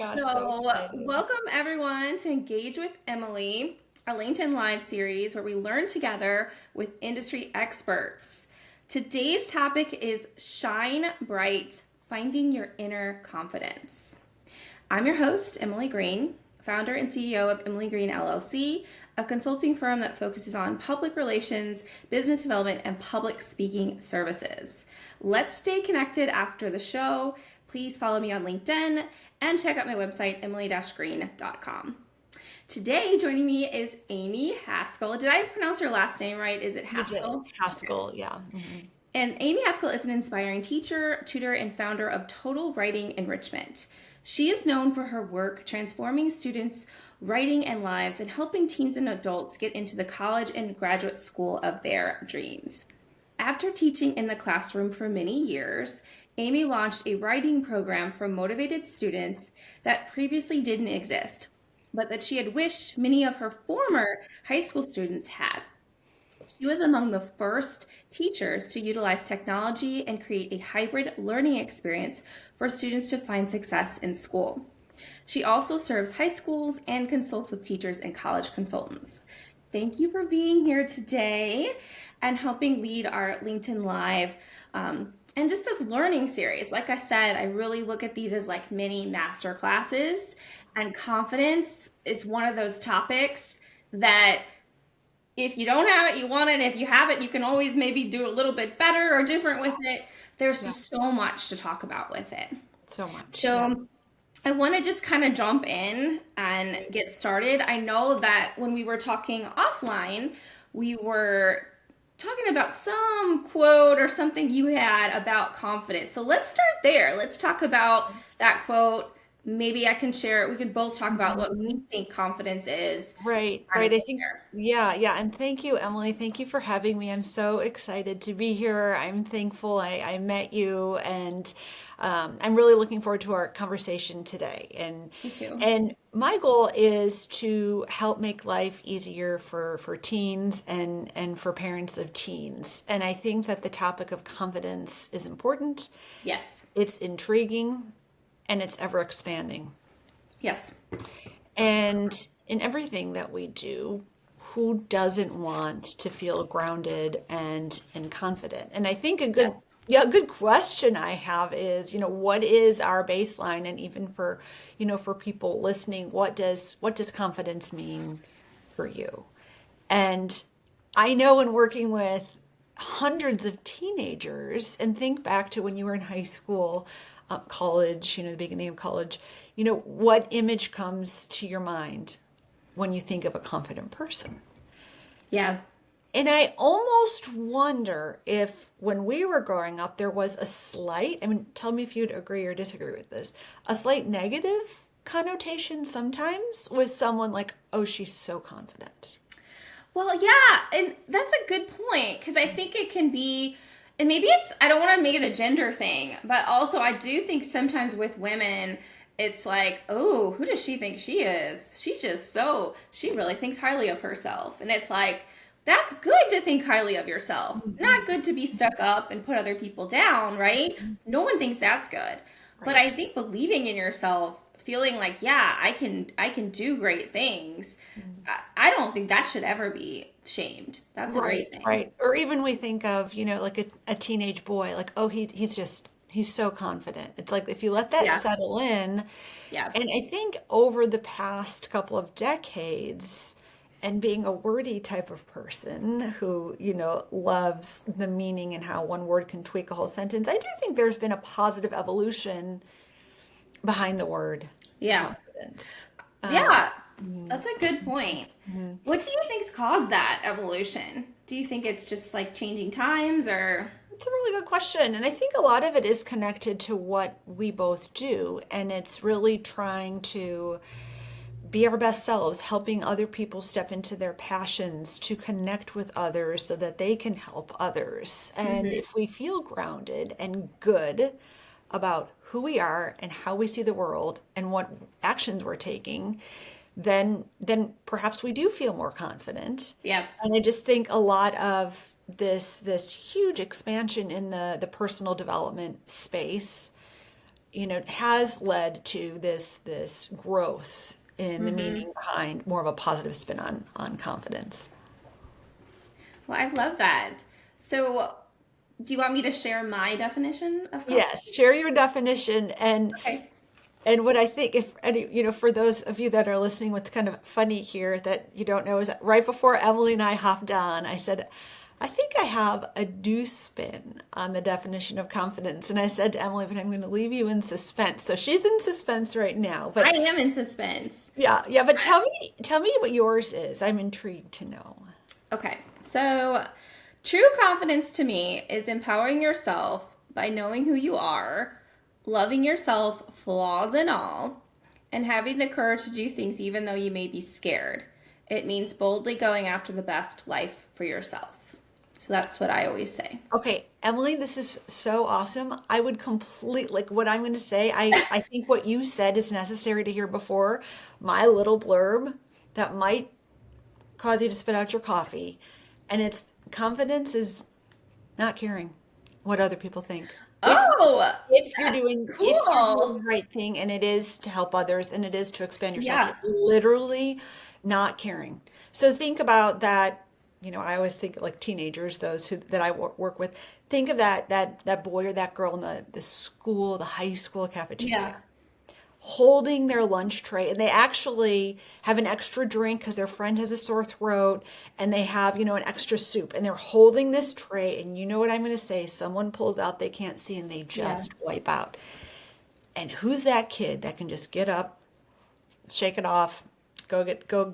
gosh, so So, excited. welcome everyone to Engage with Emily, a LinkedIn Live series where we learn together with industry experts. Today's topic is Shine Bright, Finding Your Inner Confidence. I'm your host, Emily Green, founder and CEO of Emily Green LLC, a consulting firm that focuses on public relations, business development, and public speaking services. Let's stay connected after the show. Please follow me on LinkedIn and check out my website, emily-green.com. Today, joining me is Amy Haskell. Did I pronounce your last name right? Is it You did. Haskell? Okay. Haskell, yeah. And Amy Haskell is an inspiring teacher, tutor, and founder of Total Writing Enrichment. She is known for her work transforming students' writing and lives and helping teens and adults get into the college and graduate school of their dreams. After teaching in the classroom for many years, Amy launched a writing program for motivated students that previously didn't exist, but that she had wished many of her former high school students had. She was among the first teachers to utilize technology and create a hybrid learning experience for students to find success in school. She also serves high schools and consults with teachers and college consultants. Thank you for being here today and helping lead our LinkedIn Live and just this learning series. Like I said, I really look at these as like mini master classes, and confidence is one of those topics that if you don't have it, you want it. If you have it, you can always maybe do a little bit better or different with it. There's Yeah, just so much to talk about with it. so much. Yeah. So I want to just kind of jump in and Great. get started. I know that when we were talking offline, we were talking about some quote or something you had about confidence. So let's start there. Let's talk about that quote. Maybe I can share it. We could both talk about what we Mhm. think confidence is. Right, Kind of right. I go think, there. yeah, yeah. And thank you, Emily. Thank you for having me. I'm so excited to be here. I'm thankful I met you, and I'm really looking forward to our conversation today. Me too. And my goal is to help make life easier for teens and for parents of teens. And I think that the topic of confidence is important. Yes. It's intriguing, and it's ever expanding. Yes. And in everything that we do, who doesn't want to feel grounded and confident? And I think Yes. a good question I have is, what is our baseline? And even for, for people listening, what does confidence mean for you? And I know in working with hundreds of teenagers, and think back to when you were in high school, college, the beginning of college, what image comes to your mind when you think of a confident person? Yeah. And I almost wonder if when we were growing up, there was a slight, I mean, tell me if you'd agree or disagree with this, a slight negative connotation sometimes with someone like, oh, she's so confident. Well, yeah, and that's a good point because I think it can be, and maybe it's, I don't want to make it a gender thing, but also I do think sometimes with women, it's like, oh, who does she think she is? She's just so, she really thinks highly of herself. And it's like, that's good to think highly of yourself, not Mhm. good to be stuck up and put other people down, right? No one thinks that's good. But I Right. think believing in yourself, feeling like, yeah, I can do great things. I don't think that should ever be shamed. That's a Right, great thing. right. Or even we think of, like a teenage boy, like, oh, he's so confident. It's like if you let that Yeah. settle in, Yeah. and I think over the past couple of decades, and being a wordy type of person who, loves the meaning and how one word can tweak a whole sentence, I do think there's been a positive evolution behind the word Yeah. confidence. Yeah. Mhm, That's a good point. mhm. What do you think's caused that evolution? Do you think it's just like changing times or It's a really good question. And I think a lot of it is connected to what we both do. And it's really trying to be our best selves, helping other people step into their passions, to connect with others so that they can help others. And Mhm. if we feel grounded and good about who we are and how we see the world and what actions we're taking, then perhaps we do feel more confident. Yeah. And I just think a lot of this huge expansion in the personal development space has led to this growth in the Mm-hmm. meaning behind more of a positive spin on confidence. Well, I love that. So, do you want me to share my definition of confidence? Yes, share your definition. Okay. And what I think, if any, for those of you that are listening, what's kind of funny here that you don't know is that right before Emily and I hopped on, I said, I think I have a new spin on the definition of confidence. And I said to Emily, but I'm going to leave you in suspense. So she's in suspense right now. I But am in suspense. yeah, but tell me what yours is. I'm intrigued to know. Okay. So, true confidence to me is empowering yourself by knowing who you are, loving yourself, flaws and all, and having the courage to do things even though you may be scared. It means boldly going after the best life for yourself. So, that's what I always say. Okay, Emily, this is so awesome. I would like what I'm going to say. I think what you said is necessary to hear before my little blurb that might cause you to spit out your coffee. And it's confidence is not caring what other people think. If Oh, if you're that's doing cool. the right thing and it is to help others and it is to expand yourself, Yeah. it's literally not caring. So think about that. I always think like teenagers, those who that I work with. Think of that boy or that girl in the school, the high school Yeah. cafeteria, holding their lunch tray, and they actually have an extra drink because their friend has a sore throat, and they have an extra soup, and they're holding this tray, and you know what I'm going to say, someone pulls out they can't see and they Yeah. just wipe out. And who's that kid that can just get up, shake it off, go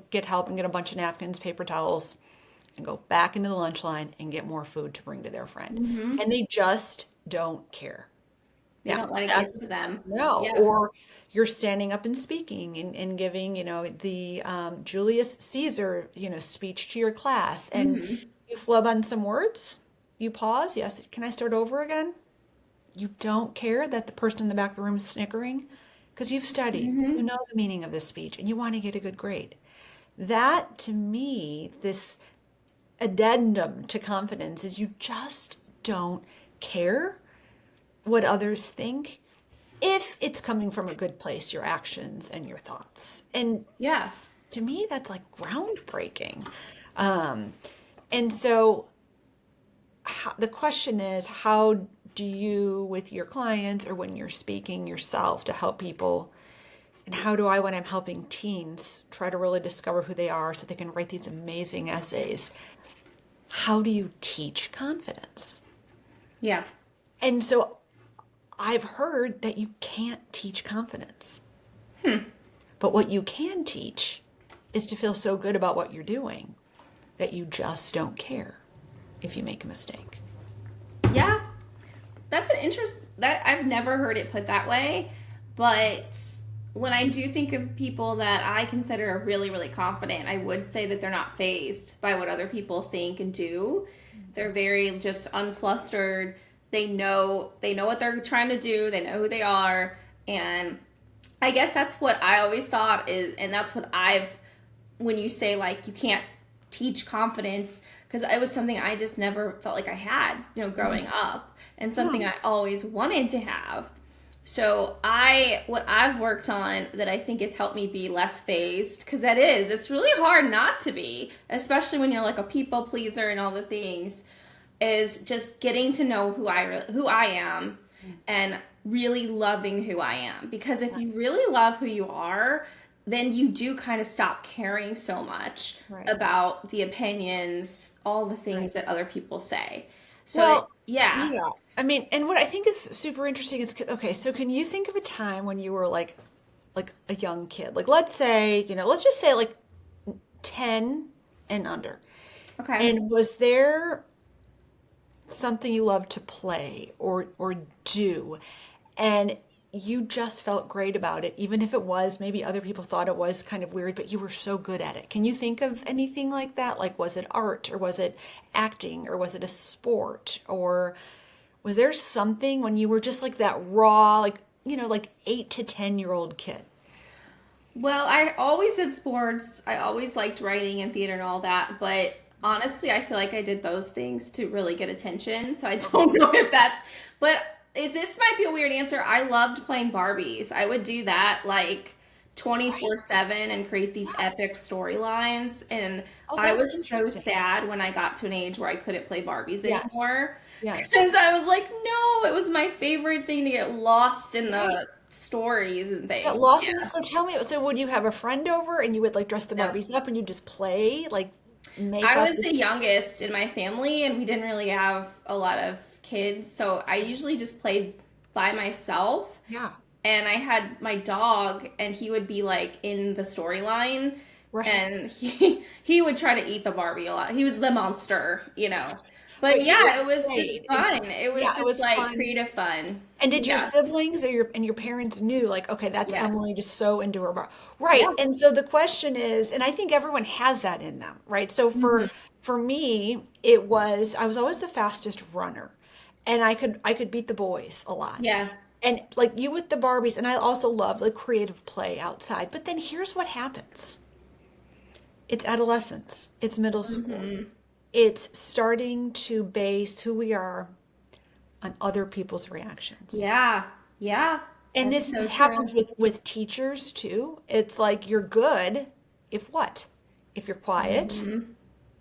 get help and get a bunch of napkins, paper towels, and go back into the lunch line and get more food to bring to their friend? Mm-hmm. And they just don't care. They Now, don't let it get that's to them. no, Yeah. or you're standing up and speaking and giving, the Julius Caesar, speech to your class, and Mm-hmm. you flub on some words. You pause. Yes, can I start over again? You don't care that the person in the back of the room is snickering because you've studied. You Mm-hmm. know the meaning of this speech, and you want to get a good grade. That, to me, this addendum to confidence is you just don't care what others think if it's coming from a good place, your actions and your thoughts. And Yeah. to me, that's like groundbreaking. Um, and so the question is, how do you, with your clients or when you're speaking yourself to help people, and how do I, when I'm helping teens, try to really discover who they are so they can write these amazing essays? How do you teach confidence? Yeah. And so I've heard that you can't teach confidence. But what you can teach is to feel so good about what you're doing that you just don't care if you make a mistake. Yeah. That's an interest that I've never heard it put that way, but when I do think of people that I consider really, really confident, I would say that they're not phased by what other people think and do. They're very just unflustered. They know what they're trying to do. They know who they are, and I guess that's what I always thought is, and that's what I've when you say like you can't teach confidence because it was something I just never felt like I had, growing up, and something Hmm. I always wanted to have. So what I've worked on that I think has helped me be less phased because it's really hard not to be, especially when you're like a people pleaser and all the things, is just getting to know who I am and really loving who I am. Because if you really love who you are, then you do kind of stop caring so much Right. about the opinions, all the Right. things that other people say. So, Well, yeah. yeah. I mean, and what I think is super interesting is okay, so can you think of a time when you were like a young kid? Like let's just say like 10 and under. Okay. And was there something you loved to play or do and you just felt great about it even if it was maybe other people thought it was kind of weird but you were so good at it? Can you think of anything like that? Like was it art or was it acting or was it a sport or was there something when you were just like that raw like 8 to 10 year old kid? Well, I always did sports. I always liked writing and theater and all that, but honestly, I feel like I did those things to really get attention. So I don't know if that's, but this might be a weird answer. I loved playing Barbies. I would do that like Right. 24/7 and create these Yeah. epic storylines. And Oh, I that's was so interesting. sad when I got to an age where I couldn't play Barbies Yes. anymore. Yes. Because I was like, no, it was my favorite thing to get lost in Right. the stories and Yeah, things. lost in the Yeah. so tell me, so would you have a friend over and you would like dress the No. Barbies up and you just play, like make I up was this? the youngest in my family, and we didn't really have a lot of kids, so I usually just played by myself. Yeah. And I had my dog, and he would be like in the storyline, Right. and he would try to eat the Barbie a lot. He was the monster, you know. But But you yeah, just it was just played and fun. It yeah, was it just was like fun. creative fun. And did your Yeah, siblings or your parents knew like, okay, that's yeah, Emily just so into her bar. yeah. Right. And so the question is, and I think everyone has that in them, right? So Hmm. for me, it was I was always the fastest runner. And I could beat the boys a lot. Yeah. And like you with the Barbies, and I also love like creative play outside. But then here's what happens. It's adolescence. It's middle school. Hmm. It's starting to base who we are on other people's reactions. Yeah, yeah. And That's this so true. happens with teachers too. It's like you're good if what? If you're quiet, Hmm.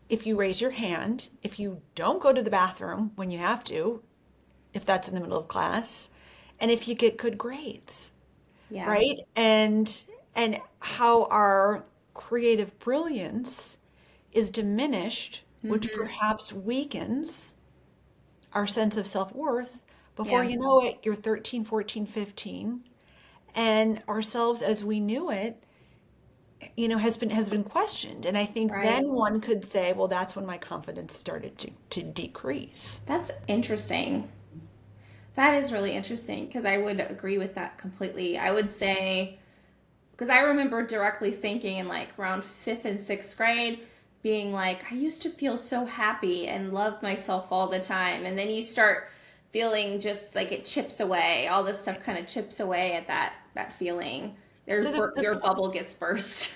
if you raise your hand, if you don't go to the bathroom when you have to, if that's in the middle of class, and if you get good grades, Yeah. right? And how our creative brilliance is diminished, which Hmm. perhaps weakens our sense of self-worth. Before Yeah. you know it, you're 13, 14, 15, and ourselves as we knew it, has been questioned. And I think Right. then one could say, well, that's when my confidence started to decrease. That's interesting. That is really interesting because I would agree with that completely. I would say, because I remember directly thinking in like around fifth and sixth grade, being like, I used to feel so happy and love myself all the time. And then you start feeling just like it chips away. All this stuff kind of chips away at that feeling. So Your bubble gets burst.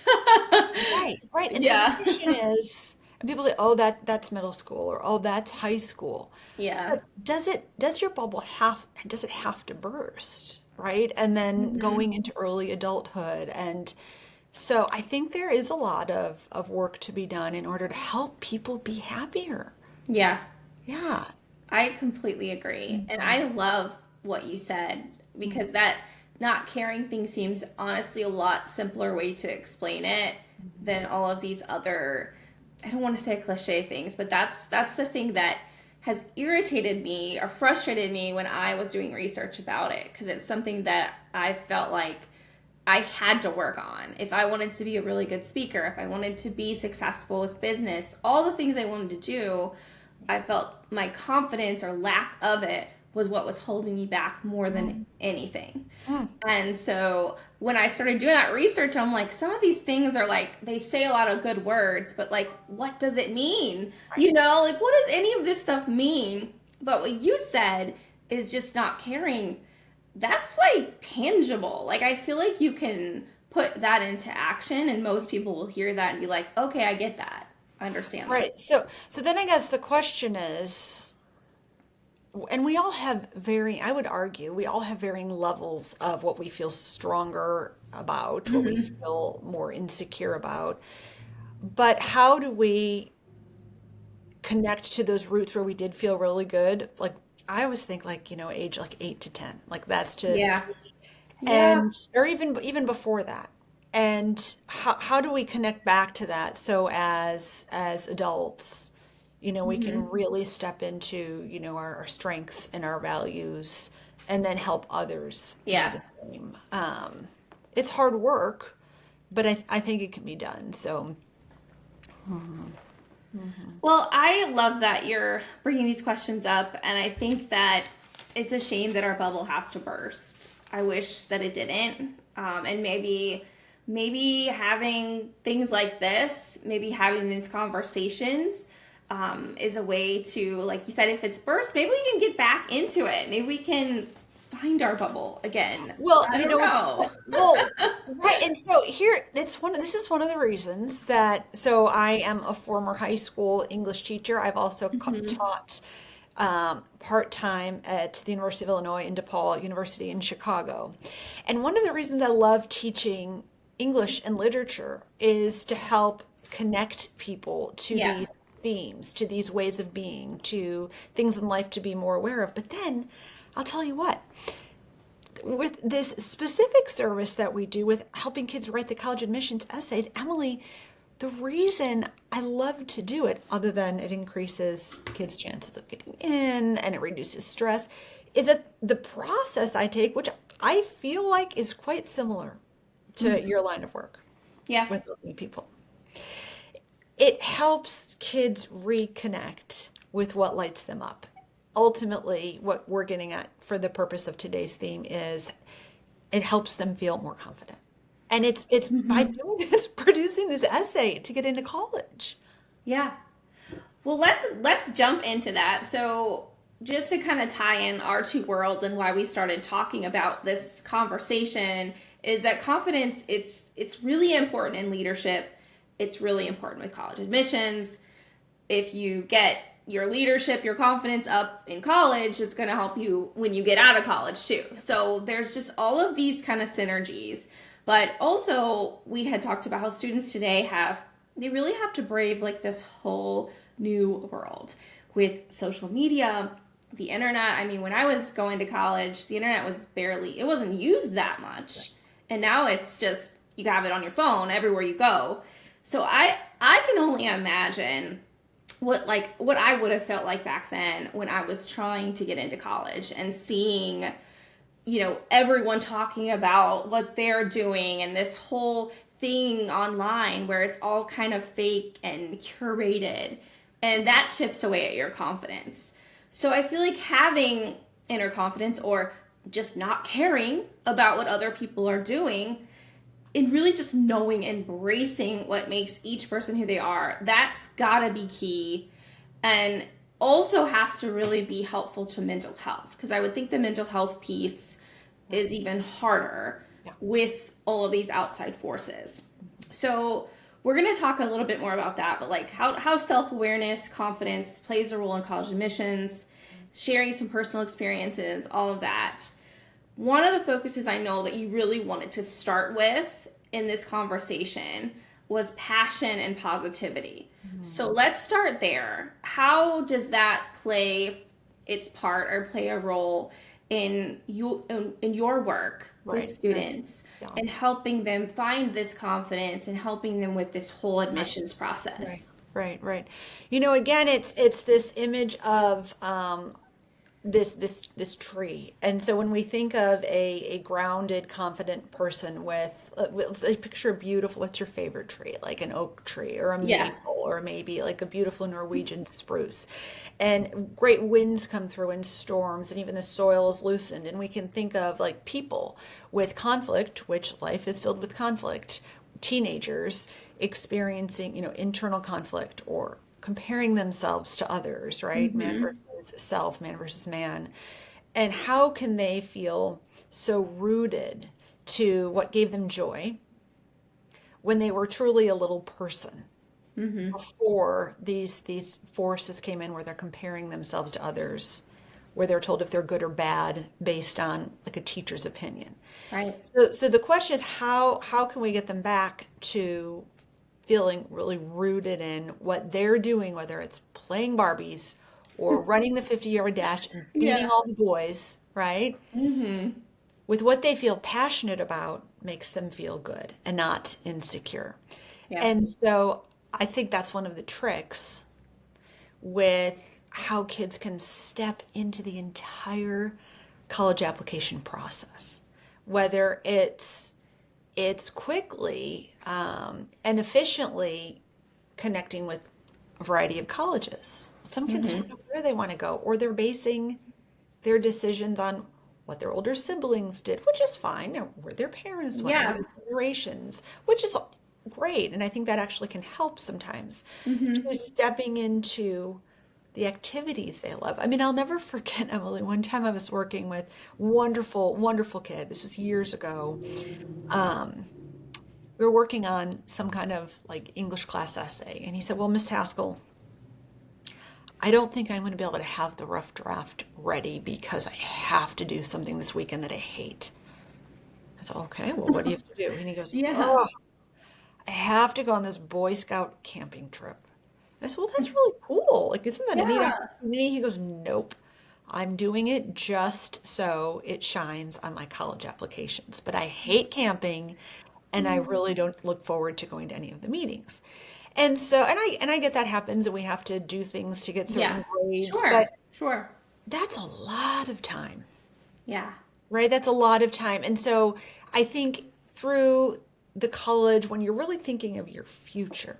right, right. And so the Yeah. question is, and people say, oh, that's middle school or oh, that's high school. Yeah. But does your bubble does it have to burst, right? And then Hmm. going into early adulthood. And so I think there is a lot of work to be done in order to help people be happier. Yeah. Yeah. I completely agree. And Mhm. I love what you said because that not caring thing seems honestly a lot simpler way to explain it than all of these other I don't want to say cliche things, but that's the thing that has irritated me or frustrated me when I was doing research about it because it's something that I felt like I had to work on. If I wanted to be a really good speaker, if I wanted to be successful with business, all the things I wanted to do, I felt my confidence or lack of it was what was holding me back more than Mhm. anything. Mm. And so when I started doing that research, I'm like, some of these things are like, they say a lot of good words, but like, what does it mean? Right. You know, like, what does any of this stuff mean? But what you said is just not caring. That's like tangible. Like, I feel like you can put that into action, and most people will hear that and be like, okay, I get that. I understand that. Right. So then I guess the question is, and we all have varying, I would argue, we all have varying levels of what we feel stronger about, what we Hmm. feel more insecure about. But how do we connect to those roots where we did feel really good? Like I always think like, age like 8 to 10. Like that's just Yeah. Yeah. and or even before that. And how do we connect back to that so as adults, we can Hmm. really step into, our strengths and our values and then help others do Yeah. the same. It's hard work, but I think it can be done. So, mhm. Well, I love that you're bringing these questions up, and I think that it's a shame that our bubble has to burst. I wish that it didn't, and maybe having things like this, maybe having these conversations, is a way to, like you said, if it's burst, maybe we can get back into it. Maybe we can find our bubble again. Well, I don't it's know. well, right. And so here, this is one of the reasons that, so I am a former high school English teacher. I've also Hmm. taught, part-time at the University of Illinois in DePaul University in Chicago. And one of the reasons I love teaching English and literature is to help connect people to Yeah. these themes, to these ways of being, to things in life to be more aware of. But then I'll tell you what, with this specific service that we do with helping kids write the college admissions essays, Emily, the reason I love to do it, other than it increases kids' chances of getting in and it reduces stress, is that the process I take, which I feel like is quite similar to Mhm. your line of work Yeah. with working people, it helps kids reconnect with what lights them up. Ultimately, what we're getting at for the purpose of today's theme is it helps them feel more confident. And it's by Mhm. doing this, producing this essay to get into college. Yeah. Well, let's jump into that. So, just to kind of tie in our two worlds and why we started talking about this conversation is that confidence it's really important in leadership. It's really important with college admissions. If you get your leadership, your confidence up in college, it's going to help you when you get out of college too. So, there's just all of these kind of synergies. But also, we had talked about how students today they really have to brave like this whole new world with social media, the internet. I mean, when I was going to college, the internet it wasn't used that much. And now it's just, you have it on your phone everywhere you go. So I can only imagine what I would have felt like back then when I was trying to get into college and seeing everyone talking about what they're doing and this whole thing online where it's all kind of fake and curated, and that chips away at your confidence. So I feel like having inner confidence or just not caring about what other people are doing and really just knowing, embracing what makes each person who they are, that's gotta be key. And also has to really be helpful to mental health, because I would think the mental health piece is even harder Yeah. with all of these outside forces. So we're going to talk a little bit more about that, but like how self-awareness, confidence plays a role in college admissions, sharing some personal experiences, all of that. One of the focuses I know that you really wanted to start with in this conversation was passion and positivity. So let's start there. How does that play its part or play a role in your work with Right. Right. students Yeah. and helping them find this confidence and helping them with this whole Right. admissions Right. process? Right. Right. Again, it's this image of this tree. And so when we think of a grounded, confident person let's say picture a beautiful, what's your favorite tree? Like an oak tree or a Yeah. maple or maybe like a beautiful Norwegian spruce. And great winds come through and storms and even the soil is loosened. And we can think of like people with conflict, which life is filled with conflict, teenagers experiencing, internal conflict or comparing themselves to others, right? Man Mm-hmm. versus self, man versus man. And how can they feel so rooted to what gave them joy when they were truly a little person Mm-hmm. before these forces came in where they're comparing themselves to others, where they're told if they're good or bad based on like a teacher's opinion. Right. So the question is how can we get them back to feeling really rooted in what they're doing, whether it's playing Barbies or running the 50-yard dash and beating Yeah. all the boys, right? Mm-hmm. With what they feel passionate about makes them feel good and not insecure. Yeah. And so I think that's one of the tricks with how kids can step into the entire college application process, whether it's quickly and efficiently connecting with a variety of colleges. Some kids don't Mm-hmm. know where they want to go, or they're basing their decisions on what their older siblings did, which is fine, or where their parents went, or Yeah. their generations, which is great. And I think that actually can help sometimes Mm-hmm. to stepping into the activities they love. I mean, I'll never forget, Emily, one time I was working with wonderful, wonderful kid. This was years ago. Um, we were working on some kind of like English class essay, and he said, "Well, Miss Haskell, I don't think I'm going to be able to have the rough draft ready because I have to do something this weekend that I hate. I said, okay, well, what do you have to do? And he goes, Yeah. oh, I have to go on this Boy Scout camping trip. And I said, well, that's really cool. Like, isn't that a neat Yeah. opportunity? He goes, nope. I'm doing it just so it shines on my college applications. But I hate camping and I Mm. really don't look forward to going to any of the meetings. And so, and I get that happens and we have to do things to get Yeah. certain grades, but Sure. Sure. that's a lot of time, Yeah. right? That's a lot of time. And so I think through the college, when you're really thinking of your future,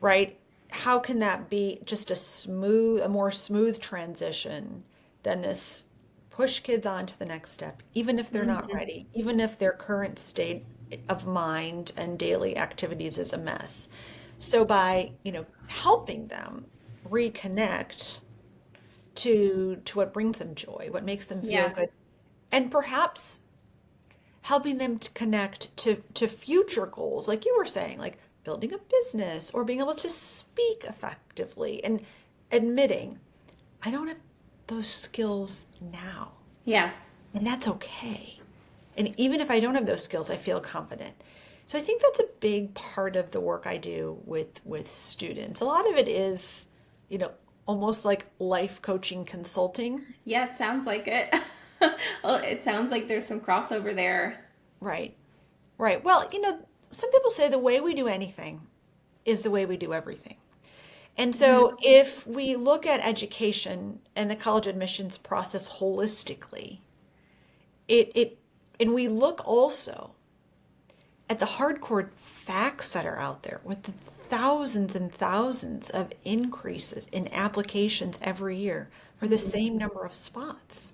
right? How can that be just a more smooth transition than this push kids on to the next step, even if they're not Mhm. ready, even if their current state of mind and daily activities is a mess. So by, helping them reconnect to what brings them joy, what makes them feel Yeah. good, and perhaps helping them to connect to future goals like you were saying, like building a business or being able to speak effectively and admitting I don't have those skills now, Yeah. and that's okay. And even if I don't have those skills, I feel confident. So I think that's a big part of the work I do with students. A lot of it is, you know almost like life coaching consulting. Yeah, it sounds like it. Well, it sounds like there's some crossover there. Right. Right. Well, some people say the way we do anything is the way we do everything. And Mhm. so if we look at education and the college admissions process holistically, it and we look also at the hardcore facts that are out there with the thousands and thousands of increases in applications every year for the Mhm. same number of spots.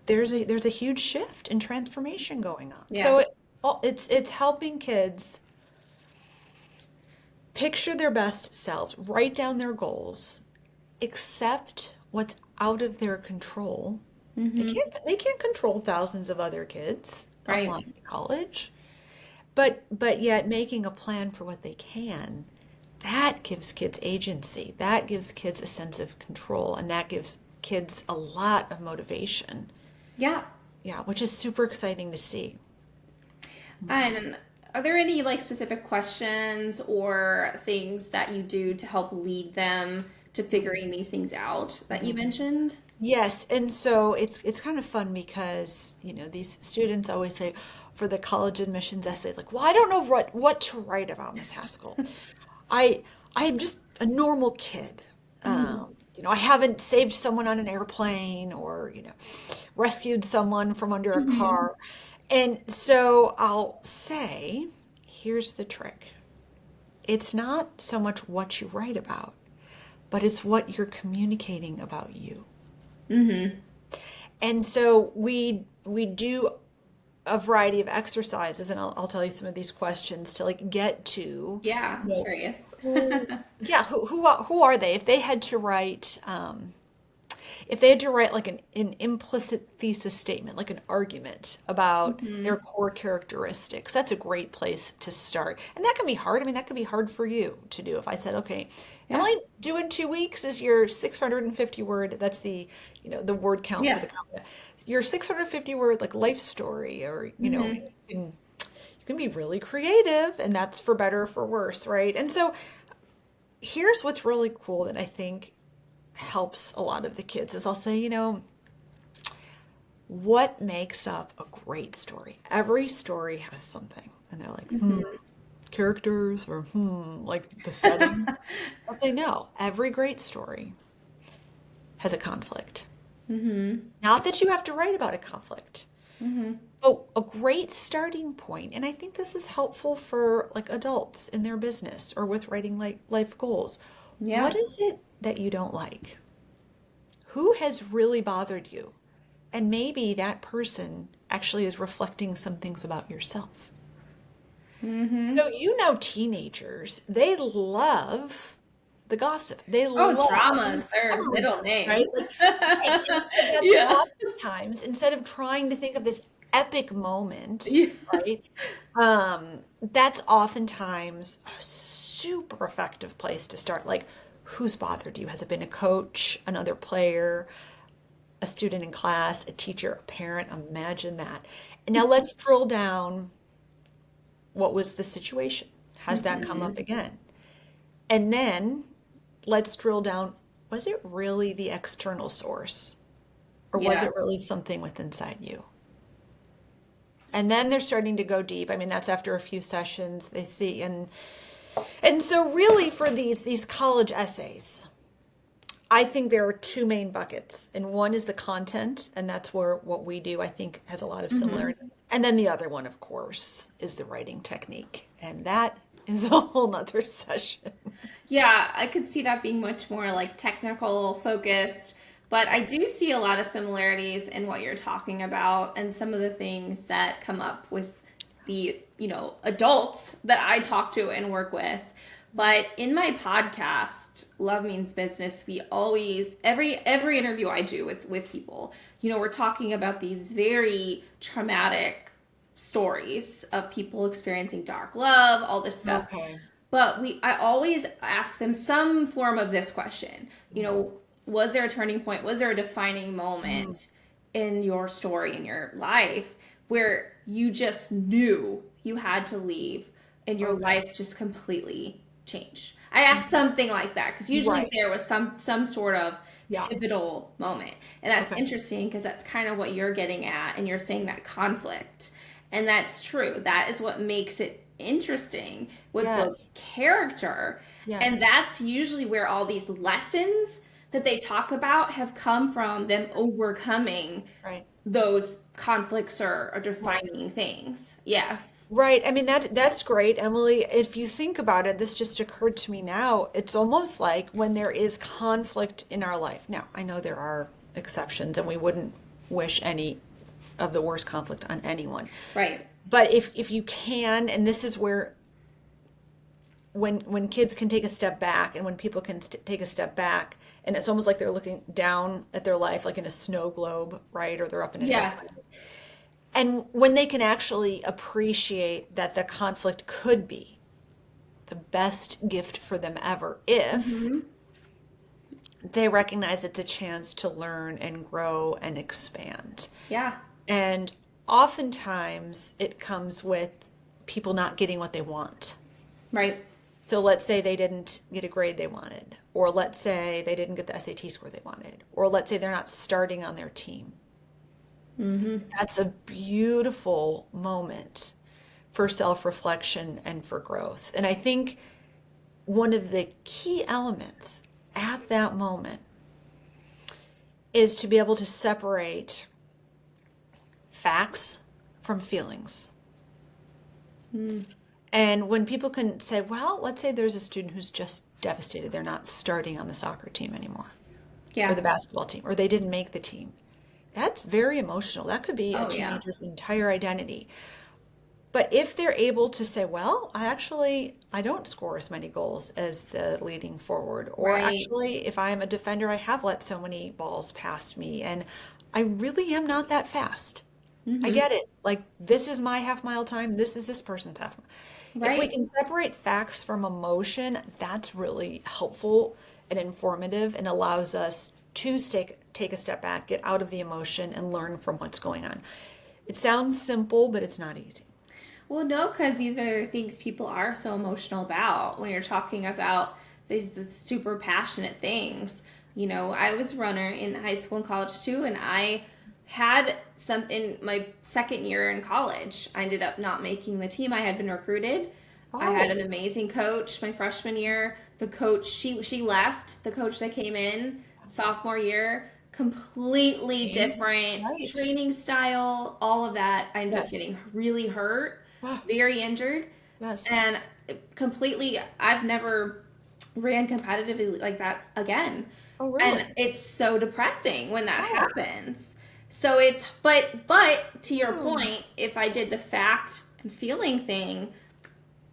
There's a huge shift and transformation going on. Yeah. So it's helping kids picture their best selves, write down their goals, accept what's out of their control. They Hmm. can't control thousands of other kids Right. applying to college, but yet making a plan for what they can. That gives kids agency. That gives kids a sense of control, and that gives kids a lot of motivation. Yeah. Yeah, which is super exciting to see. And are there any like specific questions or things that you do to help lead them to figuring these things out that you Mhm. mentioned? Yes, and so it's kind of fun because, these students always say for the college admissions essays, like, well, I don't know what to write about, Miss Haskell. I I am just a normal kid. Mhm. I haven't saved someone on an airplane or, rescued someone from under a Mhm. car. And so I'll say, here's the trick. It's not so much what you write about, but it's what you're communicating about you. Mhm. And so we do a variety of exercises, and I'll tell you some of these questions to like get to, Yeah, you I'm know, curious. who, yeah, who are they? If they had to write like an implicit thesis statement, like an argument about their Mhm. core characteristics, that's a great place to start. And that can be hard. I mean, that could be hard for you to do. If I said, okay, Yeah. Emily, due in 2 weeks is your 650 word, that's the word count for Yeah. the your 650 word like life story, or, Mhm. you can be really creative, and that's for better or for worse, right? And so here's what's really cool that I think helps a lot of the kids is I'll say, what makes up a great story? Every story has something. And they're like, Mhm. characters or like the setting. I'll say, no, every great story has a conflict. Mhm. Not that you have to write about a conflict, Mhm. but a great starting point. And I think this is helpful for like adults in their business or with writing like life goals. What Yeah. is it that you don't like? Who has really bothered you? And maybe that person actually is reflecting some things about yourself. Mhm. So, teenagers, they love the gossip. They Oh, love, I drama's mean, their everyone middle does, right? name. Like, and so that's Yeah. oftentimes, instead of trying to think of this epic moment, Yeah. right? That's oftentimes a super effective place to start. Like, who's bothered you? Has it been a coach, another player, a student in class, a teacher, a parent? Imagine that. And now let's drill down. What was the situation? Has that come up Mhm. again? And then let's drill down. Was it really the external source? Or was Yeah. it really something within inside you? And then they're starting to go deep. I mean, that's after a few sessions they see. And so really for these college essays, I think there are two main buckets. And one is the content, and that's where what we do, I think, has a lot of Hmm. similarities. And then the other one, of course, is the writing technique. And that is a whole nother session. Yeah, I could see that being much more like technical focused, but I do see a lot of similarities in what you're talking about and some of the things that come up with the, adults that I talk to and work with. But in my podcast, Love Means Business, we always every interview I do with people, we're talking about these very traumatic stories of people experiencing dark love, all this stuff. Okay. But I always ask them some form of this question. Was there a turning point? Was there a defining Mm, moment in your story, in your life, where you just knew you had to leave and your okay. life just completely changed? I asked something like that because usually Right. there was some sort of Yeah. pivotal moment. And that's Okay. interesting because that's kind of what you're getting at, and you're saying that conflict. And that's true. That is what makes it interesting with both Yes. character. And Yes. that's usually where all these lessons that they talk about have come from, them overcoming Right. those conflicts or Right. defining things. Yeah. Right. I mean that's great, Emily. If you think about it, this just occurred to me now. It's almost like when there is conflict in our life. Now, I know there are exceptions and we wouldn't wish any of the worst conflict on anyone. Right. But if you can, and this is where when kids can take a step back and when people can take a step back and it's almost like they're looking down at their life like in a snow globe, right? Or they're up in an Yeah. airplane. And when they can actually appreciate that the conflict could be the best gift for them ever if Hmm. they recognize it's a chance to learn and grow and expand. Yeah. And oftentimes it comes with people not getting what they want. Right. So let's say they didn't get a grade they wanted, or let's say they didn't get the SAT score they wanted, or let's say they're not starting on their team. Hmm. That's a beautiful moment for self-reflection and for growth. And I think one of the key elements at that moment is to be able to separate facts from feelings. And when people can say, well, let's say there's a student who's just devastated, they're not starting on the soccer team anymore, or Yeah. the basketball team, or they didn't make the team. That's very emotional. That could be a Oh, yeah. teenager's entire identity. But if they're able to say, well, I don't score as many goals as the leading forward, or Right. actually, if I am a defender, I have let so many balls past me, and I really am not that fast. I Hmm. get it. Like, this is my half mile time, this is this person's half mile. If we Right. can separate facts from emotion, that's really helpful and informative and allows us to take a step back, get out of the emotion, and learn from what's going on. It sounds simple, but it's not easy. Well, no, because these are things people are so emotional about when you're talking about these super passionate things. I was a runner in high school and college too, and I had something my second year in college. I ended up not making the team. I had been recruited. I had Oh, an amazing coach my freshman year. The coach she left. The coach that came in sophomore year, completely same. different Right. training style, all of that. I ended up Yes. getting really hurt, Ah, very injured, yes. and completely, I've never ran competitively like that again. Oh, And really? it's so depressing when that Oh. happens. So it's, but to your Hmm. point, if I did the fact and feeling thing,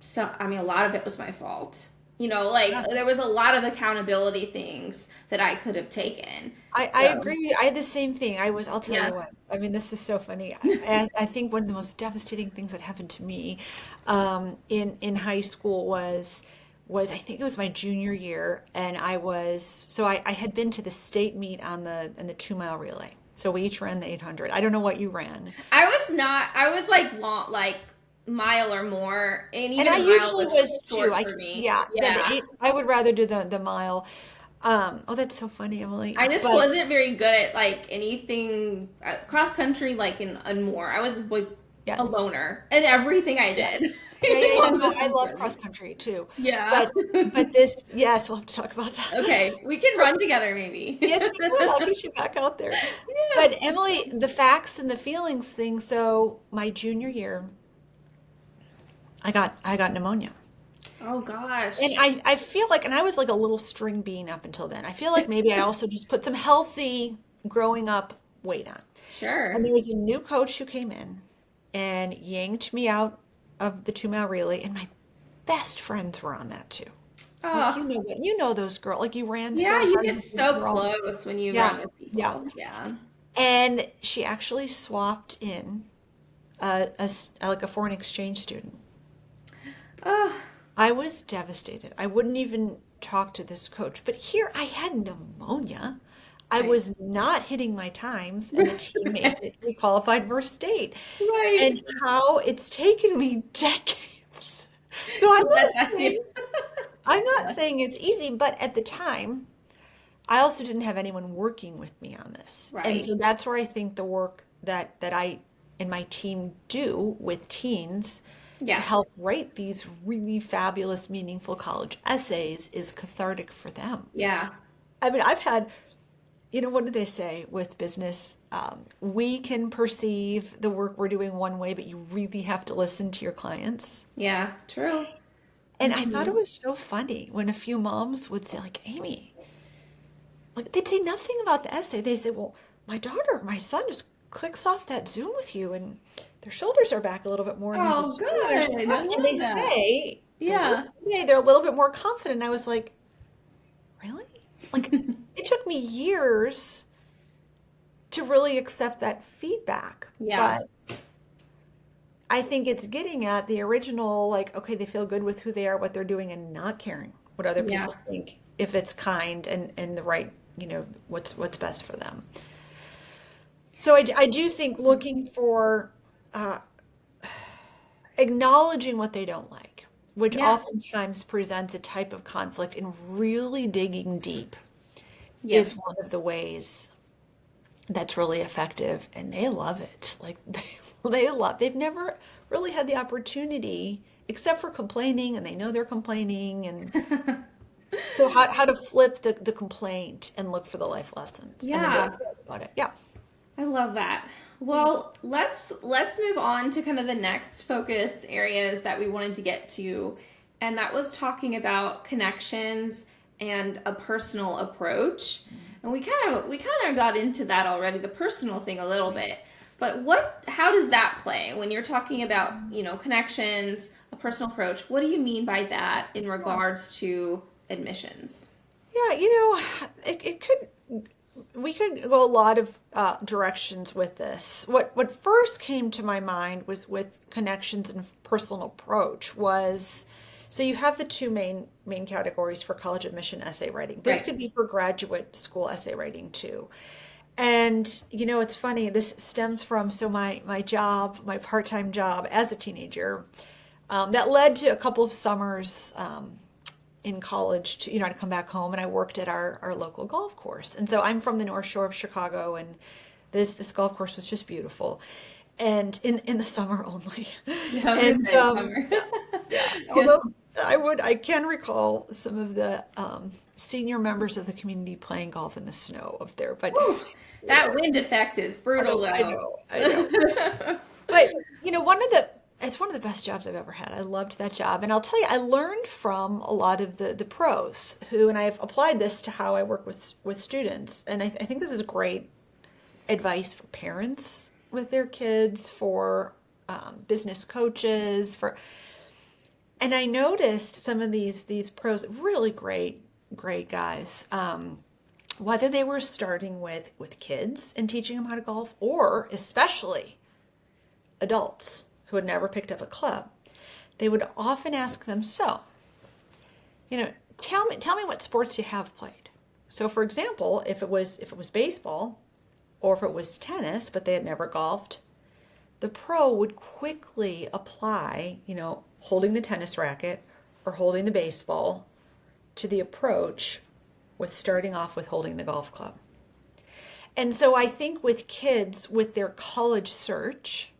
so I mean, a lot of it was my fault. Like Yeah. there was a lot of accountability things that I could have taken. I So agree with you. I had the same thing. I'll tell yeah. you what. I mean, this is so funny. I think one of the most devastating things that happened to me in high school was I think it was my junior year, and I had been to the state meet on the 2 mile relay. So we each ran the 800. I don't know what you ran. I was not. I was like long, like mile or more, and And even I a mile usually was was too. short for me. Yeah, the Yeah, eight, I would rather do the mile. Oh, that's so funny, Emily. I just But wasn't very good at like anything cross country, like and more. I was like a yes, loner in everything I yes. did, Yeah. long No, I distance love cross running. country too. Yeah. But this, yes, we'll have to talk about that. Okay, we can run together maybe. Yes, we could. I'll get you back out there. Yeah. But Emily, the facts and the feelings thing. So my junior year, I got pneumonia. Oh And gosh. I feel like, and I was like a little string bean up until then. I feel like maybe I also just put some healthy growing up weight on. And Sure. there was a new coach who came in and yanked me out of the 2 mile relay, and my best friends were on that too. Like Oh, you know those girls, like you ran yeah, so you hard get with these so girls. close when you Yeah, run with yeah. people. Yeah. And she actually swapped in like a foreign exchange student. Oh, I was devastated. I wouldn't even talk to this coach. But here I had pneumonia. I right. was not hitting my times, and the team made it. We qualified for state. Right. And how it's taken me decades. So To let that be. I'm not saying it's easy, but at the time, I also didn't have anyone working with me on this. And Right. so that's where I think the work that I and my team do with teens to Yeah. help write these really fabulous, meaningful college essays is cathartic for them. Yeah. I mean, I've had, what do they say with business? We can perceive the work we're doing one way, but you really have to listen to your clients. Yeah. True. And I thought it Hmm. was so funny when a few moms would say, like, Amy, like they'd say nothing about the essay. They say, well, my daughter, my son just clicks off that Zoom with you and their shoulders are back a little bit more and there's a Oh, smile on their good. I and they love that. say the word Yeah. today, they're a little bit more confident. I was like, really? Like it took me years to really accept that feedback. Yeah. But I think it's getting at the original, like, okay, they feel good with who they are, what they're doing, and not caring what other Yeah. people think if it's kind and the right, what's best for them. So I do think looking for uh, acknowledging what they don't like, which Yeah. oftentimes presents a type of conflict, and really digging deep is Yes. one of the ways that's really effective. And they love it. Like they've never really had the opportunity except for complaining, and they know they're complaining. And so how to flip the complaint and look for the life lessons and then be Yeah. okay about it. Yeah. I love that. Thanks. Well, let's move on to kind of the next focus areas that we wanted to get to, and that was talking about connections and a personal approach. And we kind of got into that already, the personal thing a little bit. But how does that play when you're talking about, connections, a personal approach? What do you mean by that in regards to admissions? Yeah, it could we could go a lot of directions with this. What first came to my mind was with connections and personal approach was so you have the two main categories for college admission essay writing. This Right. could be for graduate school essay writing too. And it's funny, this stems from my job, my part-time job as a teenager, that led to a couple of summers in college to come back home, and I worked at our local golf course. And so I'm from the North Shore of Chicago, and this golf course was just beautiful, and in the summer only. Yeah, I was gonna And say summer. yeah, Yeah. although I can recall some of the senior members of the community playing golf in the snow up there, but Whew. That wind effect is brutal I though. know, I know. But it's one of the best jobs I've ever had. I loved that job. And I'll tell you, I learned from a lot of the pros and I've applied this to how I work with students. And I think this is great advice for parents with their kids, for business coaches, and I noticed some of these pros, really great guys. Whether they were starting with kids and teaching them how to golf, or especially adults who had never picked up a club, they would often ask them, so, tell me what sports you have played. So for example, if it was baseball or if it was tennis, but they had never golfed, the pro would quickly apply, holding the tennis racket or holding the baseball to the approach with starting off with holding the golf club. And so I think with kids, with their college search,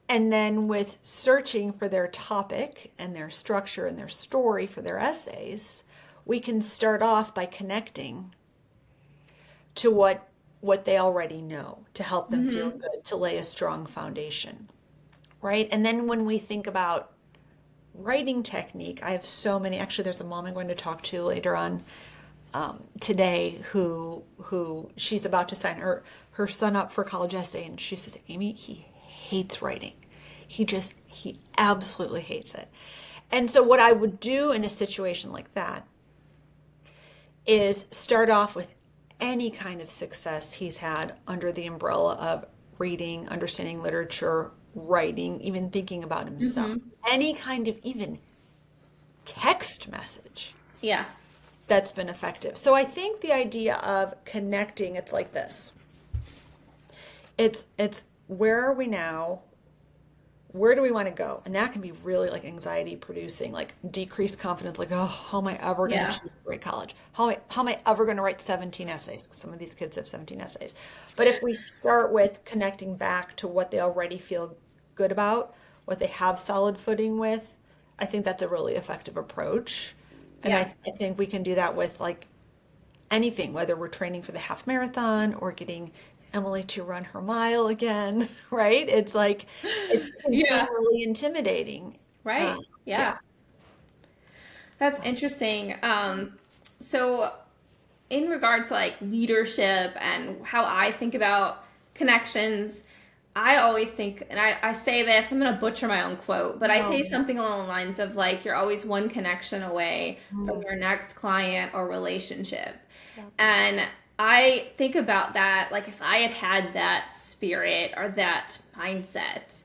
and then with searching for their topic and their structure and their story for their essays, we can start off by connecting to what they already know to help them feel good, to lay a strong foundation, right? And then when we think about writing technique, I have so many. Actually, there's a mom I'm going to talk to later on today who she's about to sign her son up for college essay, and she says, Amy, he hates writing. He absolutely hates it. And so what I would do in a situation like that is start off with any kind of success he's had under the umbrella of reading, understanding literature, writing, even thinking about himself. Any kind of even text message. Yeah. That's been effective. So I think the idea of connecting, it's like this. It's where are we now? Where do we want to go? And that can be really like anxiety producing, like decreased confidence, like, oh, how am I ever going to choose a great college? How am I ever going to write 17 essays? Because some of these kids have 17 essays. But if we start with connecting back to what they already feel good about, what they have solid footing with, I think that's a really effective approach. And I think we can do that with like anything, whether we're training for the half marathon or getting Emily to run her mile again, right? It's like, it's can seem really intimidating. Right. Yeah. That's interesting. So in regards to like leadership and how I think about connections, I always think, and I say this, I'm going to butcher my own quote, but I say something along the lines of like, you're always one connection away from your next client or relationship. And I think about that, like if I had that spirit or that mindset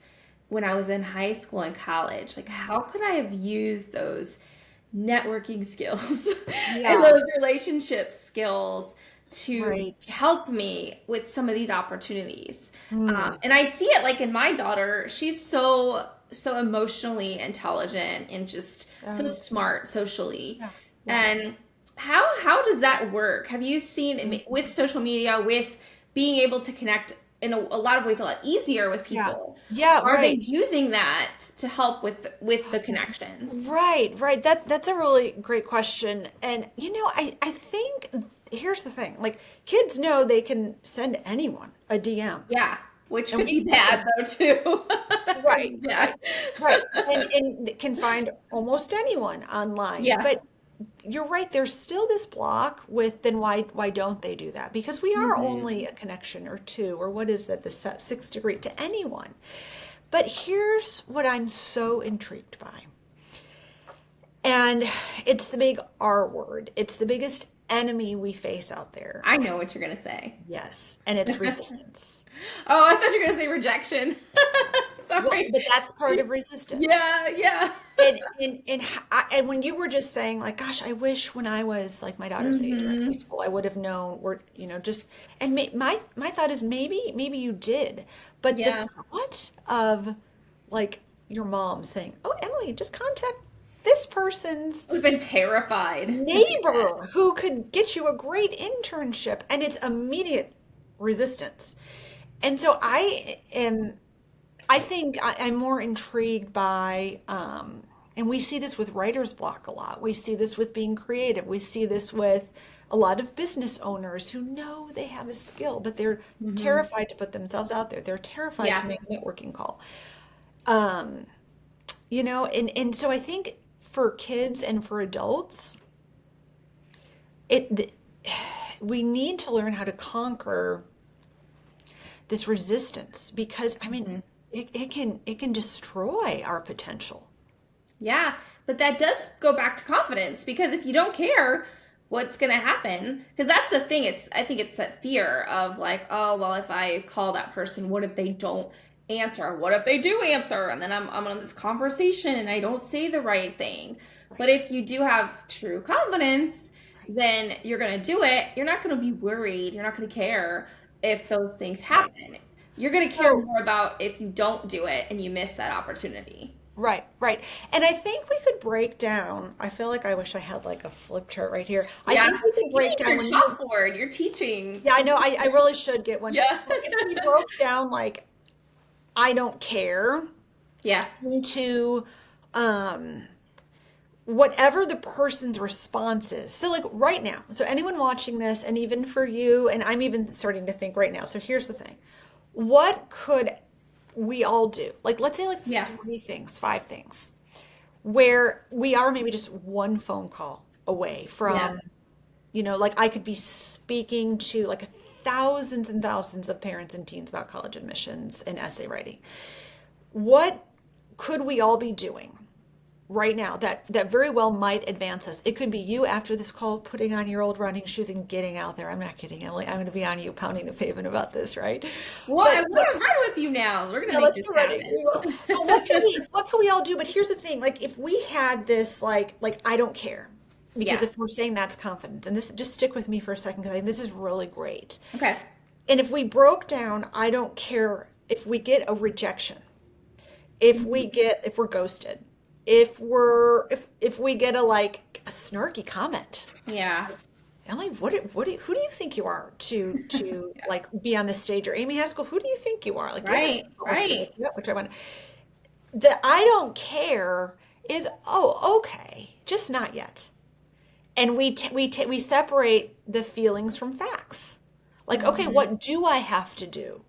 when I was in high school and college, like how could I have used those networking skills and those relationship skills to help me with some of these opportunities. And I see it like in my daughter, she's so emotionally intelligent and just so smart socially. And how does that work? Have you seen with social media, with being able to connect in a lot of ways a lot easier with people? Are they using that to help with the connections? Right. That's a really great question. And I think here's the thing, like kids know they can send anyone a DM. Yeah, which could be bad though too. Right. And can find almost anyone online. But you're right, there's still this block with then why don't they do that? Because we are only a connection or two, or what is that, the 6th degree to anyone. But here's what I'm so intrigued by. And it's the big R word. It's the biggest enemy we face out there. I know what you're going to say. Yes. And it's resistance. Oh, I thought you were going to say rejection. Sorry. Well, but that's part of resistance. Yeah. And when you were just saying like, gosh, I wish when I was like my daughter's age in high school, I would have known, or, just, and my thought is maybe you did, but the thought of like your mom saying, oh, Emily, just contact this person's would have been terrified neighbor who could get you a great internship, and it's immediate resistance. And so I think I'm more intrigued by, and we see this with writer's block a lot. We see this with being creative. We see this with a lot of business owners who know they have a skill, but they're terrified to put themselves out there. They're terrified to make a networking call. And so I think for kids and for adults, we need to learn how to conquer this resistance, because it can destroy our potential. Yeah, but that does go back to confidence, because if you don't care what's going to happen, because that's the thing, I think it's that fear of like, oh, well, if I call that person, what if they don't answer? What if they do answer? And then I'm on this conversation and I don't say the right thing. right, But if you do have true confidence, right, then you're going to do it. You're not going to be worried. You're not going to care if those things right. happen. You're going to care So, more about if you don't do it and you miss that opportunity. right, right. And I think we could break down, I feel like I wish I had like a flip chart right here. I Yeah. think we could You break need down your when you, chalkboard. You're teaching. yeah, I know, I really should get one. Yeah. But if we broke down like, I don't care Yeah. into, um, whatever the person's response is. So, like right now, so anyone watching this, and even for you, and I'm even starting to think right now. So, here's the thing, what could we all do? Like, let's say, like Yeah. three things, five things, where we are maybe just one phone call away Yeah. from, like I could be speaking to like thousands and thousands of parents and teens about college admissions and essay writing. What could we all be doing right now that very well might advance us? It could be you after this call putting on your old running shoes and getting out there. I'm not kidding, Emily. I'm going to be on you pounding the pavement about this, right? Well, I But want to run with you now. We're going to yeah, make let's this get ready. happen. We will. But what can we all do? But here's the thing: like if we had this, like I don't care, because Yeah. if we're saying that's confidence, and this just stick with me for a second because I think this is really great. Okay. And if we broke down, I don't care if we get a rejection, if we're ghosted, if we get a snarky comment. Yeah. Emily, who do you think you are to Yeah. like be on this stage? Or Amy Haskell, who do you think you are? Like you haven't Right. even published a book Right. yet, which I want. The I don't care is, oh, okay, just not yet. And we separate the feelings from facts. Like, okay, Hmm. what do I have to do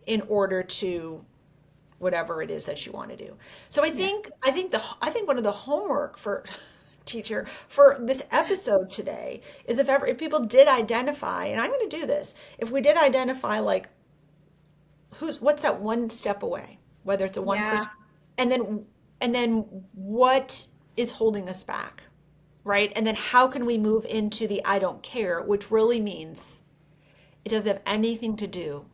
in order to whatever it is that you want to do? So Yeah. I think one of the homework for teacher for this episode today is if people did identify, and I'm going to do this, if we did identify like what's that one step away, whether it's a one Yeah. person, and then what is holding us back, right? And then how can we move into the I don't care, which really means it doesn't have anything to do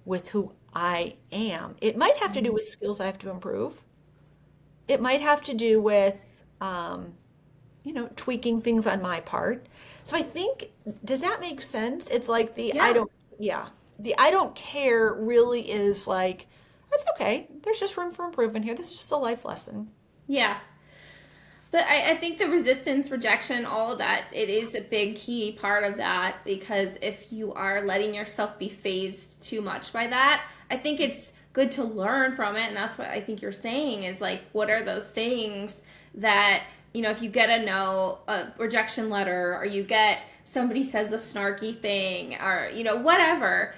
with who I am. It might have to do Mhm. with skills I have to improve. It might have to do with tweaking things on my part. So I think, does that make sense? It's like Yeah. yeah, the I don't care really is like, that's okay. There's just room for improvement here. This is just a life lesson. Yeah. But I think the resistance, rejection, all of that, it is a big key part of that because if you are letting yourself be phased too much by that, I think it's good to learn from it. And that's what I think you're saying is like, what are those things that, if you get a no, a rejection letter, or you get somebody says a snarky thing, or, whatever,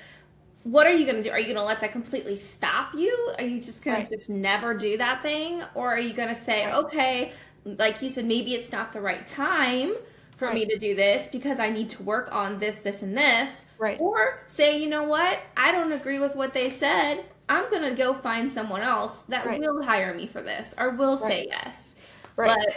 what are you going to do? Are you going to let that completely stop you? Are you just going Right, to just never do that thing? Or are you going to say, right, okay, like you said, maybe it's not the right time for me right, to do this because I need to work on this, this, and this. right, Or say, you know what? I don't agree with what they said. I'm going to go find someone else that right, will hire me for this or will right, say yes. right, But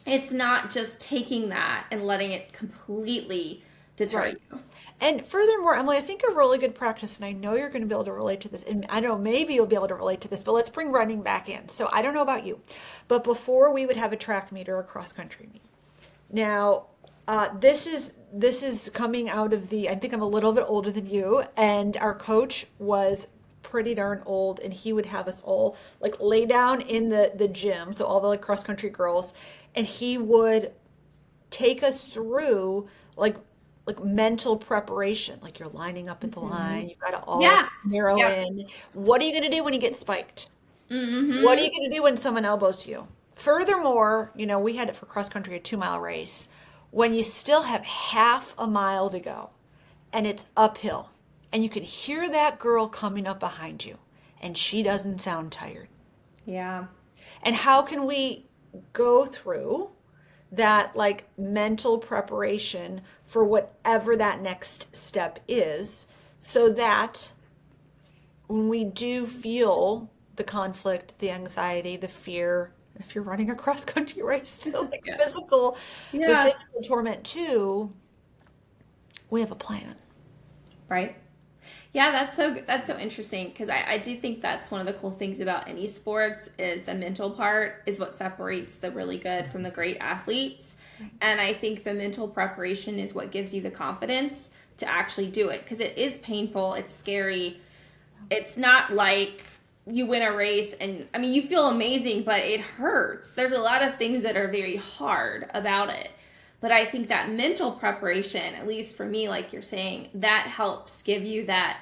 it's not just taking that and letting it completely deter right. you. And furthermore, Emily, I think a really good practice, and I know you're going to be able to relate to this, and I don't know, maybe you'll be able to relate to this, but let's bring running back in. So I don't know about you, but before we would have a track meet or a cross country meet. Now, this is coming out of the. I think I'm a little bit older than you, and our coach was pretty darn old, and he would have us all like lay down in the gym, so all the like cross country girls, and he would take us through like mental preparation. Like you're lining up at the Hmm. line, you've got to all Yeah. narrow Yep. in. What are you going to do when you get spiked? What are Mm-hmm. you going to do when someone elbows you? Furthermore, we had it for cross country, a 2 mile race. When you still have half a mile to go and it's uphill and you can hear that girl coming up behind you and she doesn't sound tired. Yeah. And how can we go through that like mental preparation for whatever that next step is so that when we do feel the conflict, the anxiety, the fear, if you're running a cross country race, Yeah. the Yeah. physical torment too, we have a plan. Right. Yeah, that's so interesting because I do think that's one of the cool things about any sports is the mental part is what separates the really good from the great athletes. And I think the mental preparation is what gives you the confidence to actually do it because it is painful, it's scary. It's not like you win a race and I mean you feel amazing, but it hurts. There's a lot of things that are very hard about it. But I think that mental preparation, at least for me, like you're saying, that helps give you that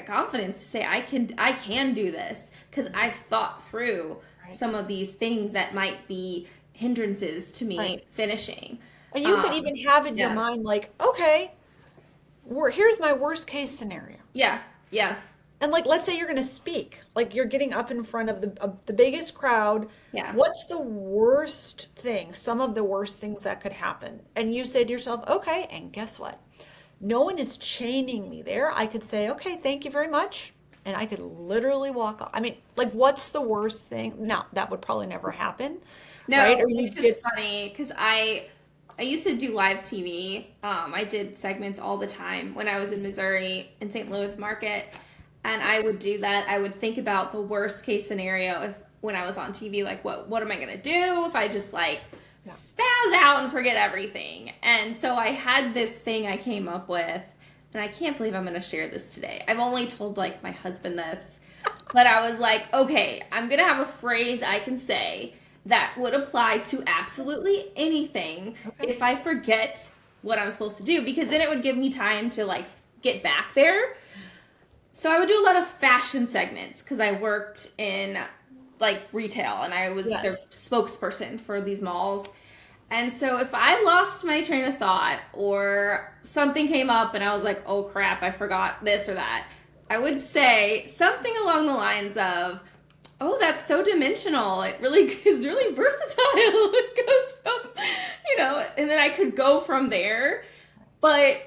confidence to say I can do this because I've thought through Right. some of these things that might be hindrances to me Right. finishing. And you could even have in your Yeah, mind, like, okay, here's my worst case scenario. yeah, yeah, And like, let's say you're going to speak, like you're getting up in front of the biggest crowd. yeah, What's the worst thing, some of the worst things that could happen? And you say to yourself, okay, and guess what? No one is chaining me there. I could say, okay, thank you very much. And I could literally walk off. I mean, like, what's the worst thing? Now, that would probably never happen, right? No, Or it's you just get, funny because I used to do live TV. I did segments all the time when I was in Missouri in St. Louis market, and I would do that. I would think about the worst case scenario if when I was on TV, like what am I gonna do if I just like yeah, spaz out and forget everything? And so I had this thing I came up with, and I can't believe I'm gonna share this today. I've only told like my husband this, but I was like, okay, I'm gonna have a phrase I can say that would apply to absolutely anything okay, if I forget what I'm supposed to do, because then it would give me time to like get back there. So I would do a lot of fashion segments because I worked in like retail and I was their yes, spokesperson for these malls. And so if I lost my train of thought or something came up and I was like, oh crap, I forgot this or that, I would say something along the lines of, oh, that's so dimensional. It really is really versatile. It goes from, and then I could go from there. But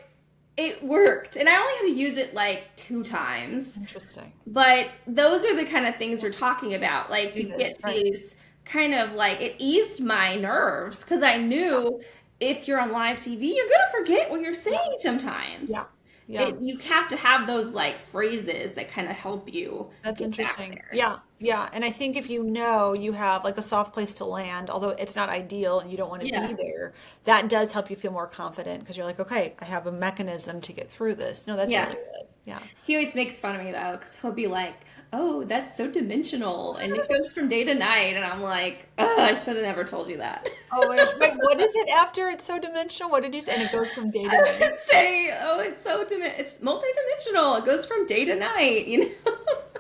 it worked. And I only had to use it like 2 times. interesting. But those are the kind of things you're talking about. Like you It is, get right. these kind of like it eased my nerves because I Yeah, knew if you're on live TV, you're gonna forget what you're yeah, saying yeah, sometimes. yeah. You have to have those like phrases that kind of help you That's get back interesting. there. Yeah, yeah. And I think if you know you have like a soft place to land, although it's not ideal and you don't want to be Yeah. there, that does help you feel more confident because you're like, okay, I have a mechanism to get through this. No, that's Yeah. really good. Yeah. He always makes fun of me though, because he'll be like, "Oh, that's so dimensional, and it goes from day to night," and I'm like, "Oh, I should have never told you that." Oh my gosh. Wait, what is it after it's so dimensional? What did you say? And it goes from day to I night. would say, "Oh, it's multidimensional. It goes from day to night."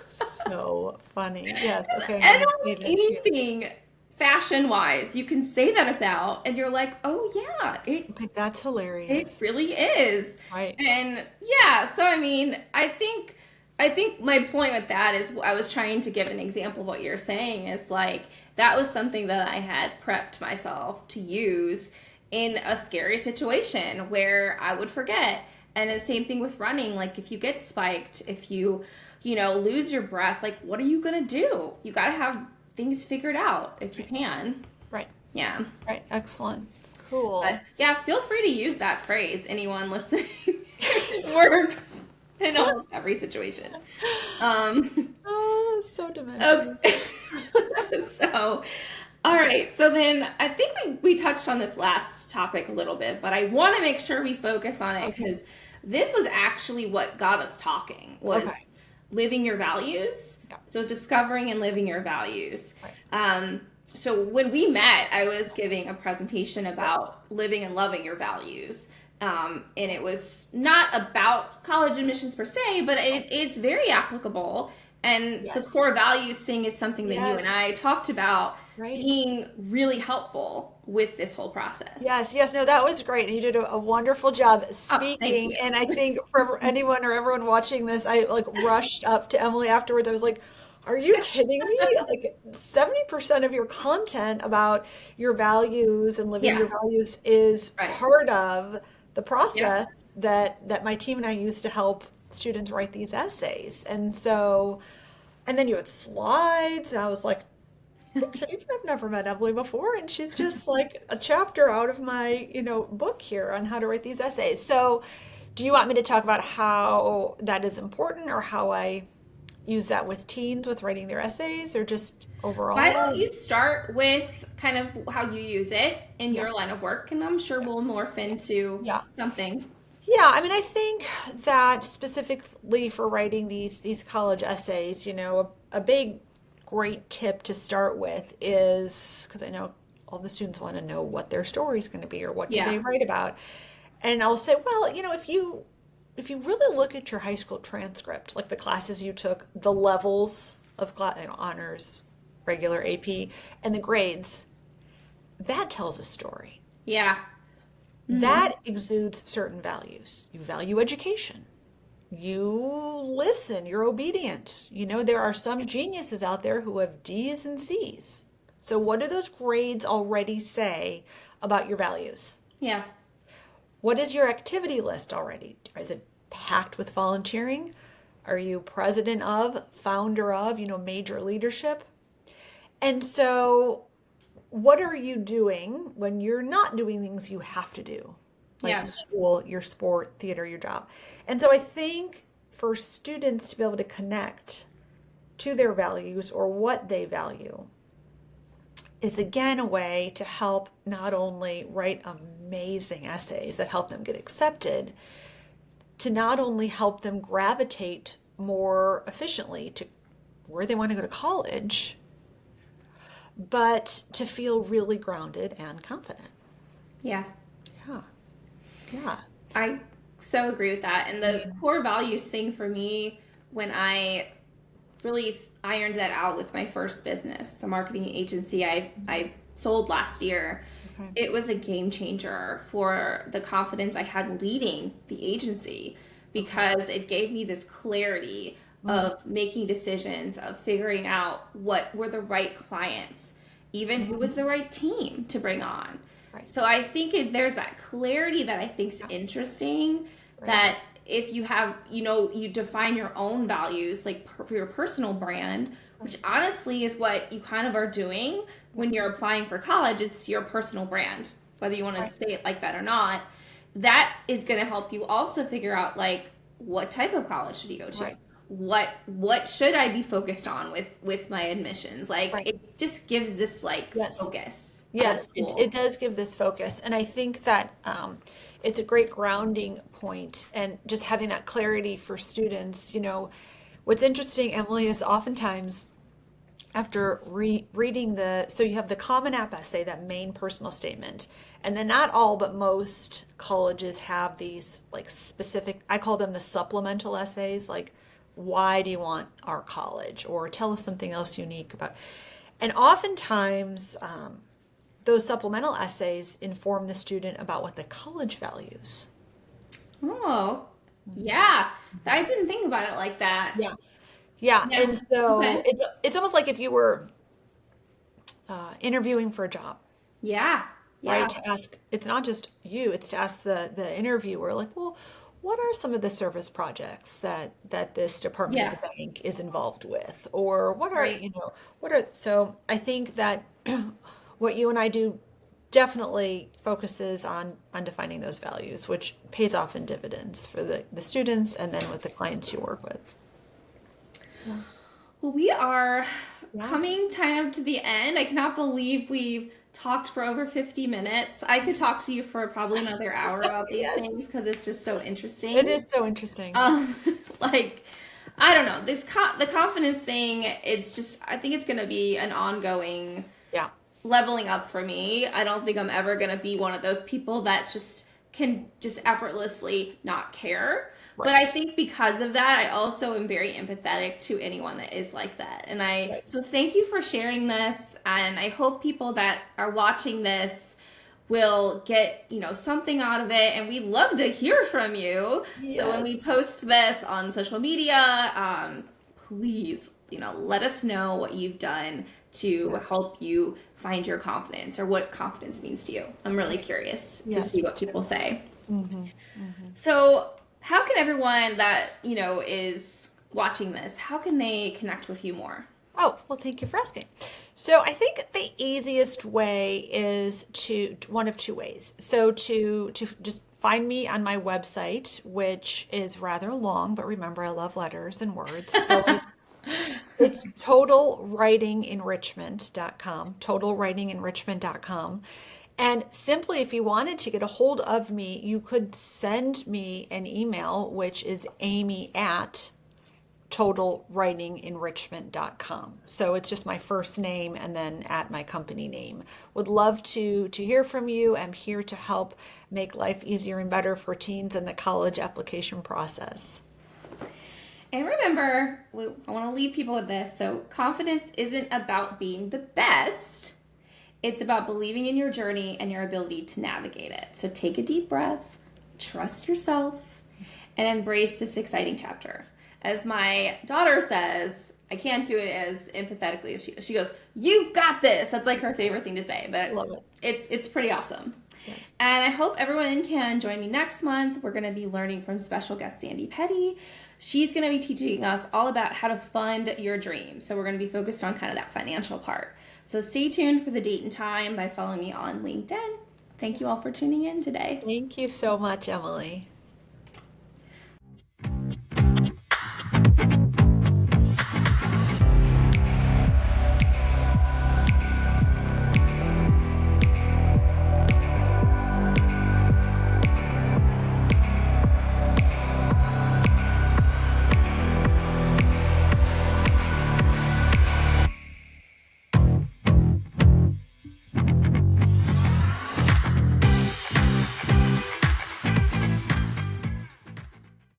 So funny. Yes. Okay, I'm And gonna say almost that to you. anything fashion wise, you can say that about, and you're like, "Oh yeah, Okay, that's it hilarious. really is." Right. And yeah, so I mean, I think my point with that is I was trying to give an example of what you're saying is like that was something that I had prepped myself to use in a scary situation where I would forget. And the same thing with running, like if you get spiked, if you lose your breath, like what are you going to do? You got to have things figured out if you Right. can. Right. Yeah. Right. Excellent. But Cool. yeah, feel free to use that phrase, anyone listening. It works in almost every situation. Um, Oh, so dimensional. okay. So, all right. So then I think we touched on this last topic a little bit, but I want to make sure we focus on it Okay. because this was actually what got us talking was Okay. living your values. Yeah. So discovering and living your values. Right. So when we met, I was giving a presentation about living and loving your values. And it was not about college admissions per se, but it's very applicable. And the Yes. core values thing is something that you and Yes. I talked about Right. being really helpful with this whole process. Yes, yes, no, that was great. And you did a wonderful job Oh, thank speaking. you. And I think for anyone or everyone watching this, I like rushed up to Emily afterwards. I was like, are you kidding me? Like 70% of your content about your values and living Yeah, your values is right. part of the Yeah. process that my team and I use to help students write these essays. And so, and then you had slides, and I was like, you're kidding me? I've never met Emily before, and she's just like a chapter out of my, book here on how to write these essays. So Do you want me to talk about how that is important or how I use that with teens with writing their essays or just Why don't overall? you start with kind of how you use it in Yeah, your line of work, and I'm sure yeah, we'll morph into yeah. something. Yeah, I mean, I think that specifically for writing these college essays, a big great tip to start with is because I know all the students want to know what their story is going to be or what do Yeah. they write about. And I'll say, well, if you really look at your high school transcript, like the classes you took, the levels of honors, regular AP, and the grades, that tells a story. Yeah. Hmm. That exudes certain values. You value education. You listen, you're obedient. There are some geniuses out there who have D's and C's. So, what do those grades already say about your values? Yeah. What is your activity list already? Is it packed with volunteering? Are you president of, founder of, major leadership? And so, what are you doing when you're not doing things you have to do, like Yeah. school, your sport, theater, your job? And so, I think for students to be able to connect to their values or what they value is again a way to help not only write amazing essays that help them get accepted, to not only help them gravitate more efficiently to where they want to go to college, but to feel really grounded and confident. Yeah. Yeah, yeah, I so agree with that. And the core values thing for me, when I really ironed that out with my first business, the marketing agency I sold last year, okay, it was a game changer for the confidence I had leading the agency okay. because it gave me this clarity Mm, of making decisions, of figuring out what were the right clients, even who was mhm. the right team to bring on. Right, So I think there's that clarity that I think is yeah, interesting, right, that if you have, you define your own values, like for your personal brand, right, which honestly is what you kind of are doing yeah, when you're applying for college. It's your personal brand, whether you want to right, say it like that or not. That is going to help you also figure out, like, what type of college should you go to, right, what should I be focused on with my admissions. Like, right. it just gives this like Yes. focus. That's Yes, it cool. does give this focus. And I think that it's a great grounding point and just having that clarity for students. What's interesting, Emily, is oftentimes after reading so you have the Common App essay, that main personal statement. And then not all, but most colleges have these like specific, I call them the supplemental essays, like, why do you want our college? Or tell us something else unique about. And oftentimes, those supplemental essays inform the student about what the college values. Oh, yeah. I didn't think about it like that. Yeah. Yeah. Yeah. And so Okay. it's almost like if you were interviewing for a job, Yeah. right? Yeah. To ask, it's not just you, it's to ask the interviewer, like, well, what are some of the service projects that this department of Yeah. the bank is involved with? Or Right. so I think that what you and I do definitely focuses on defining those values, which pays off in dividends for the students and then with the clients you work with. Yeah. Well, we are Yeah. coming kind of to the end. I cannot believe we've talked for over 50 minutes. I could talk to you for probably another hour about these Yes. things because it's just so It interesting. is so interesting. Um, like, I don't know, the confidence thing. It's just, I think it's going to be an ongoing Yeah. leveling up for me. I don't think I'm ever going to be one of those people that just can just effortlessly not care. But I Right. think because of that, I also am very empathetic to anyone that is like that. And Right. so thank you for sharing this. And I hope people that are watching this will get, something out of it. And we'd love to hear from you. So when we Yes. post this on social media, please, let us know what you've done to Yes. help you find your confidence, or what confidence means to you. I'm really curious to Yes. see what people say. Hmm. Hmm. So, how can everyone that, is watching this, how can they connect with you more? Oh, well, thank you for asking. So I think the easiest way is to one of two ways. So to just find me on my website, which is rather long, but remember, I love letters and words. So it's totalwritingenrichment.com, totalwritingenrichment.com. And simply, if you wanted to get a hold of me, you could send me an email, which is amy@totalwritingenrichment.com. So it's just my first name and then at my company name. Would love to hear from you. I'm here to help make life easier and better for teens in the college application process. And remember, I want to leave people with this. So, confidence isn't about being the best, it's about believing in your journey and your ability to navigate it. So, take a deep breath, trust yourself, and embrace this exciting chapter. As my daughter says, I can't do it as empathetically as she goes, "You've got this." That's like her favorite thing to say, but Love it. it's pretty awesome. Yeah. And I hope everyone can join me next month. We're going to be learning from special guest Sandy Petty. She's going to be teaching us all about how to fund your dreams. So we're going to be focused on kind of that financial part. So stay tuned for the date and time by following me on LinkedIn. Thank you all for tuning in today. Thank you so much, Emily.